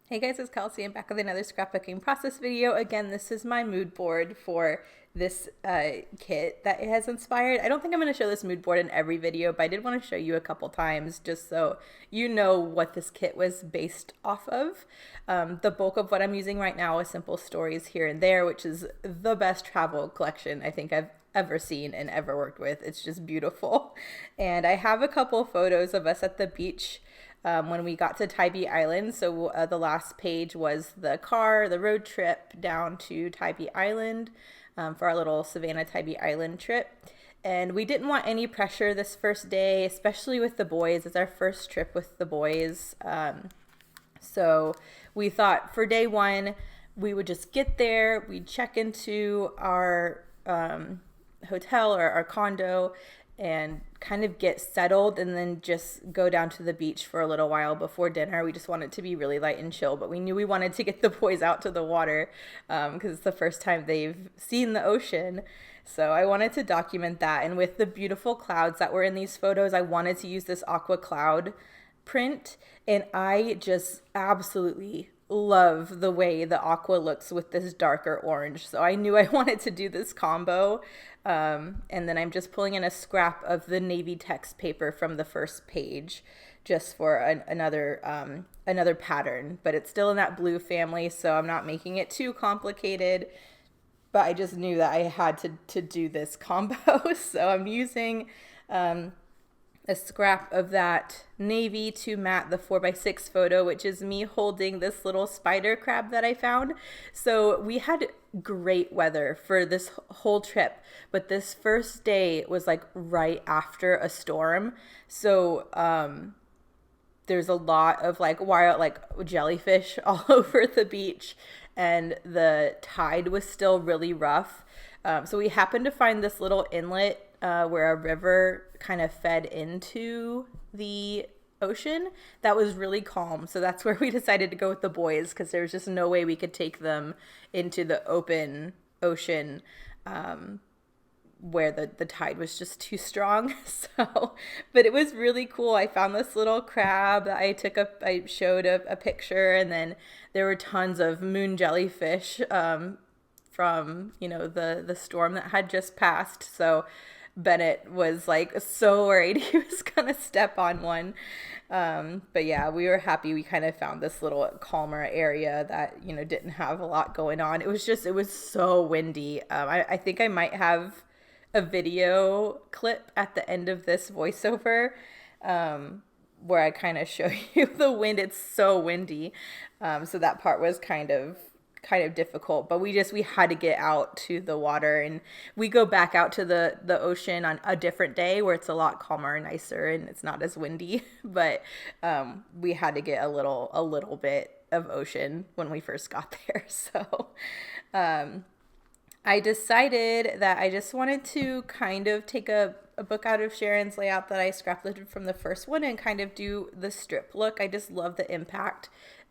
Hey guys, it's Kelsey. I'm back with another scrapbooking process video. Again, this is my mood board for this kit that it has inspired. I don't think I'm going to show this mood board in every video, but I did want to show you a couple times just so you know what this kit was based off of. The bulk of what I'm using right now is Simple Stories Here and There, which is the best travel collection I think I've ever seen and ever worked with. It's just beautiful. And I have a couple photos of us at the beach when we got to Tybee Island. So the last page was the road trip down to Tybee Island for our little Savannah Tybee Island trip. And we didn't want any pressure this first day, especially with the boys. It's our first trip with the boys. So we thought for day one, we would just get there, we'd check into our hotel or our condo and kind of get settled and then just go down to the beach for a little while before dinner. We just wanted to be really light and chill, but we knew we wanted to get the boys out to the water because it's the first time they've seen the ocean. So I wanted to document that. And with the beautiful clouds that were in these photos, I wanted to use this aqua cloud print. And I just absolutely love the way the aqua looks with this darker orange. So I knew I wanted to do this combo. And then I'm just pulling in a scrap of the navy text paper from the first page just for another pattern. But it's still in that blue family, so I'm not making it too complicated. But I just knew that I had to do this combo. So I'm using a scrap of that navy to mat the 4x6 photo, which is me holding this little spider crab that I found. So we had great weather for this whole trip, but this first day was like right after a storm. So there's a lot of like wild like jellyfish all over the beach, and the tide was still really rough. So we happened to find this little inlet where a river kind of fed into the ocean that was really calm. So that's where we decided to go with the boys because there was just no way we could take them into the open ocean where the tide was just too strong. So, but it was really cool. I found this little crab that I showed a picture, and then there were tons of moon jellyfish from, the storm that had just passed. So Bennett was like so worried he was gonna step on one. But yeah, we were happy we kind of found this little calmer area that, didn't have a lot going on. It was so windy. I think I might have a video clip at the end of this voiceover where I kind of show you the wind. It's so windy. So that part was kind of difficult, but we had to get out to the water, and we go back out to the ocean on a different day where it's a lot calmer and nicer and it's not as windy. But we had to get a little bit of ocean when we first got there. So I decided that I just wanted to kind of take a book out of Sharon's layout that I scrap lifted from the first one and kind of do the strip look. I just love the impact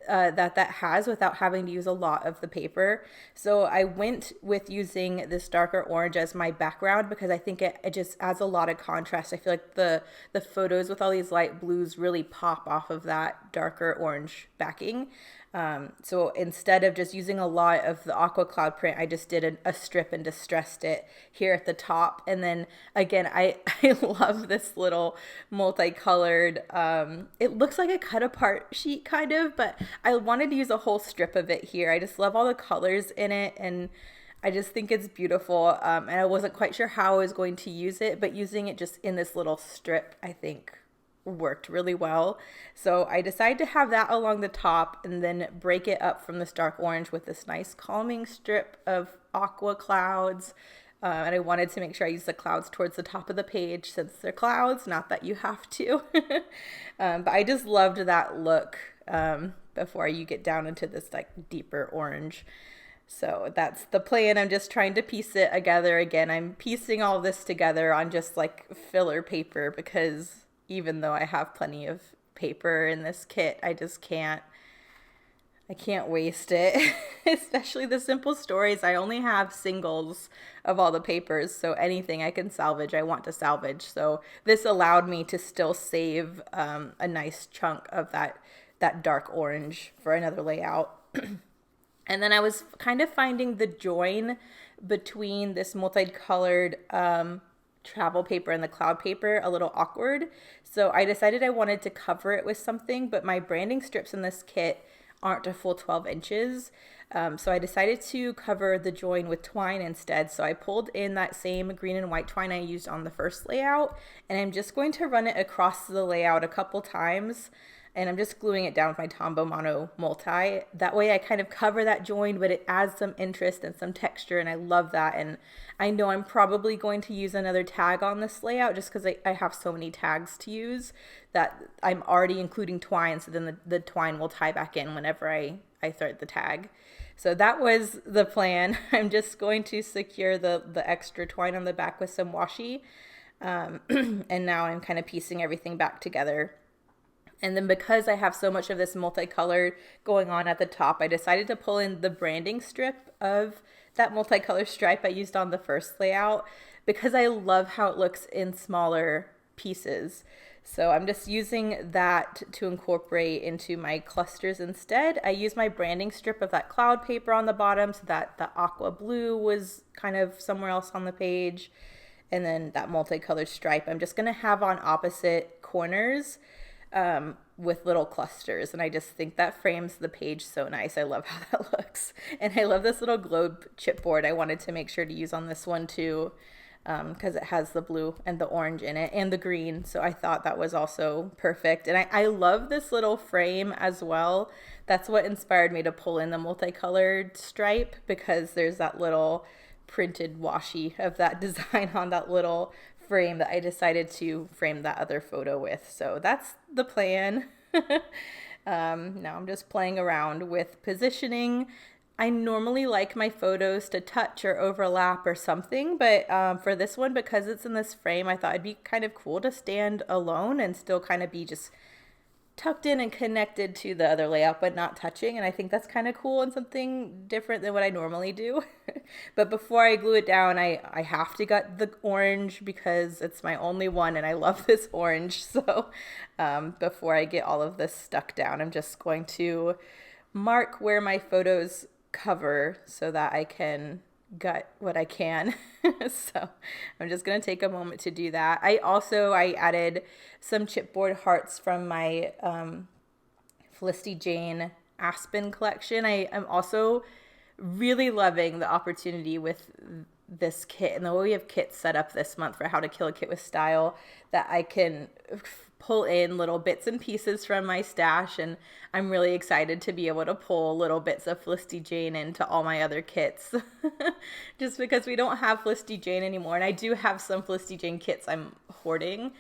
that has without having to use a lot of the paper. So I went with using this darker orange as my background because I think it just adds a lot of contrast. I feel like the photos with all these light blues really pop off of that darker orange backing. So instead of just using a lot of the aqua cloud print, I just did a strip and distressed it here at the top. And then again, I love this little multicolored, it looks like a cut apart sheet kind of, but I wanted to use a whole strip of it here. I just love all the colors in it, and I just think it's beautiful. And I wasn't quite sure how I was going to use it, but using it just in this little strip, I think worked really well. So I decided to have that along the top and then break it up from this dark orange with this nice calming strip of aqua clouds. And I wanted to make sure I use the clouds towards the top of the page since they're clouds, not that you have to. But I just loved that look before you get down into this like deeper orange. So that's the plan. I'm just trying to piece it together. Again, I'm piecing all this together on just like filler paper because even though I have plenty of paper in this kit, I can't waste it, especially the simple stories. I only have singles of all the papers, so anything I can salvage, I want to salvage. So this allowed me to still save a nice chunk of that that dark orange for another layout. And then I was kind of finding the join between this multicolored travel paper and the cloud paper a little awkward. So I decided I wanted to cover it with something, but my branding strips in this kit aren't a full 12 inches. So I decided to cover the join with twine instead. So I pulled in that same green and white twine I used on the first layout, and I'm just going to run it across the layout a couple times. And I'm just gluing it down with my Tombow Mono Multi. That way I kind of cover that join, but it adds some interest and some texture, and I love that. And I know I'm probably going to use another tag on this layout just because I have so many tags to use that I'm already including twine, so then the twine will tie back in whenever I thread the tag. So that was the plan. I'm just going to secure the extra twine on the back with some washi. And now I'm kind of piecing everything back together. And then because I have so much of this multicolored going on at the top, I decided to pull in the branding strip of that multicolored stripe I used on the first layout because I love how it looks in smaller pieces. So I'm just using that to incorporate into my clusters instead. I used my branding strip of that cloud paper on the bottom so that the aqua blue was kind of somewhere else on the page. And then that multicolored stripe I'm just going to have on opposite corners with little clusters, and I just think that frames the page so nice. I love how that looks, and I love this little globe chipboard. I wanted to make sure to use on this one too, because it has the blue and the orange in it and the green, so I thought that was also perfect. And I love this little frame as well. That's what inspired me to pull in the multicolored stripe, because there's that little printed washi of that design on that little frame that I decided to frame that other photo with. So that's the plan. Now I'm just playing around with positioning. I normally like my photos to touch or overlap or something, but for this one, because it's in this frame, I thought it'd be kind of cool to stand alone and still kind of be just tucked in and connected to the other layout, but not touching. And I think that's kind of cool and something different than what I normally do. But before I glue it down, I have to gut the orange because it's my only one and I love this orange. So before I get all of this stuck down, I'm just going to mark where my photos cover so that I can gut what I can. So I'm just going to take a moment to do that. I added some chipboard hearts from my Felicity Jane Aspen collection. I am also really loving the opportunity with this kit and the way we have kits set up this month for How to Kill a Kit with Style, that I can pull in little bits and pieces from my stash, and I'm really excited to be able to pull little bits of Felicity Jane into all my other kits just because we don't have Felicity Jane anymore. And I do have some Felicity Jane kits I'm hoarding.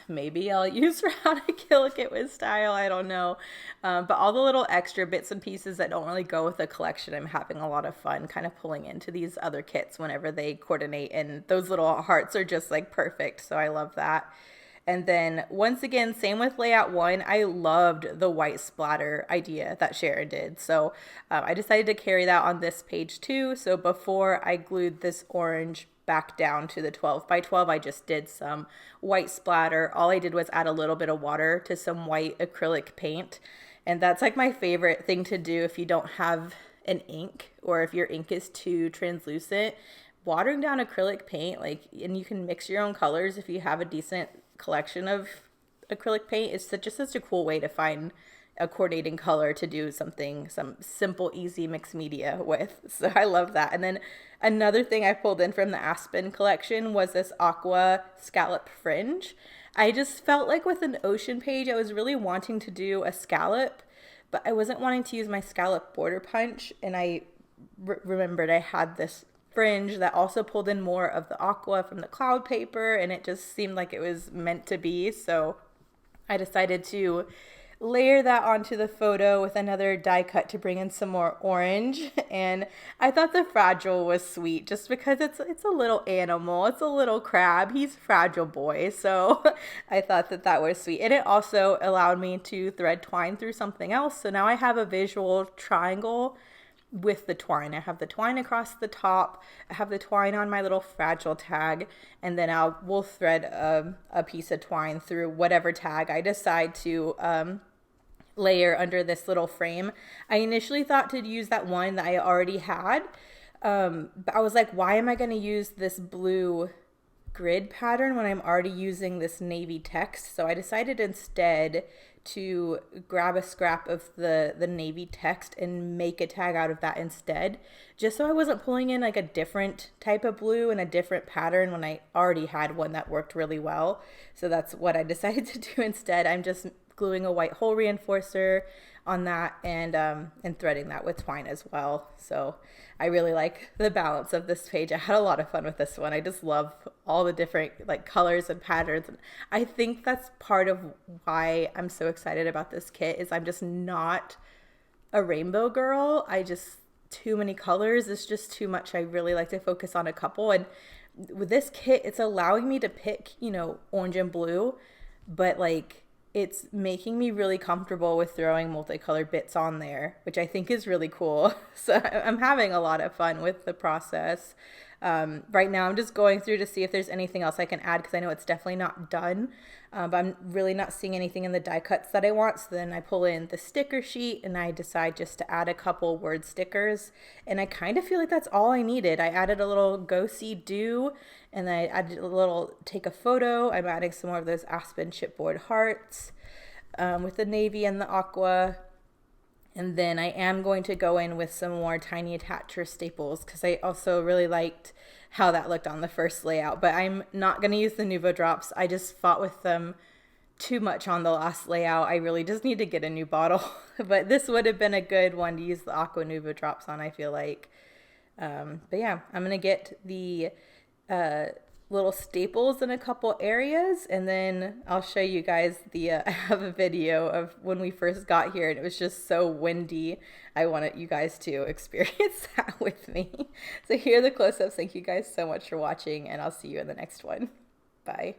Maybe I'll use for How to Kill a Kit with Style, I don't know. But all the little extra bits and pieces that don't really go with the collection, I'm having a lot of fun kind of pulling into these other kits whenever they coordinate, and those little hearts are just like perfect, so I love that. And then once again, same with layout one, I loved the white splatter idea that Sharon did. So I decided to carry that on this page too. So before I glued this orange back down to the 12 by 12, I just did some white splatter. All I did was add a little bit of water to some white acrylic paint. And that's like my favorite thing to do if you don't have an ink, or if your ink is too translucent. Watering down acrylic paint, and you can mix your own colors if you have a decent collection of acrylic paint. It's just such a cool way to find a coordinating color to do some simple, easy mixed media with. So I love that. And then another thing I pulled in from the Aspen collection was this aqua scallop fringe. I just felt like with an ocean page, I was really wanting to do a scallop, but I wasn't wanting to use my scallop border punch. And I remembered I had this fringe that also pulled in more of the aqua from the cloud paper, and it just seemed like it was meant to be. So I decided to layer that onto the photo with another die cut to bring in some more orange. And I thought the fragile was sweet just because it's a little animal, it's a little crab, he's a fragile boy, so I thought that was sweet. And it also allowed me to thread twine through something else, so now I have a visual triangle with the twine. I have the twine across the top, I have the twine on my little fragile tag, and then we'll thread a piece of twine through whatever tag I decide to layer under this little frame. I initially thought to use that one that I already had, but I was like, why am I going to use this blue grid pattern when I'm already using this navy text? So I decided instead to grab a scrap of the navy text and make a tag out of that instead, just so I wasn't pulling in like a different type of blue and a different pattern when I already had one that worked really well. So that's what I decided to do instead. I'm just gluing a white hole reinforcer on that and threading that with twine as well. So I really like the balance of this page. I had a lot of fun with this one. I just love all the different like colors and patterns. And I think that's part of why I'm so excited about this kit is I'm just not a rainbow girl. Too many colors is just too much. I really like to focus on a couple. And with this kit, it's allowing me to pick, orange and blue, but like it's making me really comfortable with throwing multicolored bits on there, which I think is really cool. So I'm having a lot of fun with the process. Right now I'm just going through to see if there's anything else I can add because I know it's definitely not done, but I'm really not seeing anything in the die cuts that I want. So then I pull in the sticker sheet and I decide just to add a couple word stickers. And I kind of feel like that's all I needed. I added a little go see do, and then I added a little take a photo. I'm adding some more of those Aspen chipboard hearts with the navy and the aqua. And then I am going to go in with some more tiny attacher staples because I also really liked how that looked on the first layout. But I'm not going to use the Nuvo drops. I just fought with them too much on the last layout. I really just need to get a new bottle. But this would have been a good one to use the Aqua Nuvo drops on, I feel like. But yeah, I'm going to get the little staples in a couple areas, and then I'll show you guys I have a video of when we first got here and it was just so windy. I wanted you guys to experience that with me. So here are the close-ups. Thank you guys so much for watching, and I'll see you in the next one. Bye.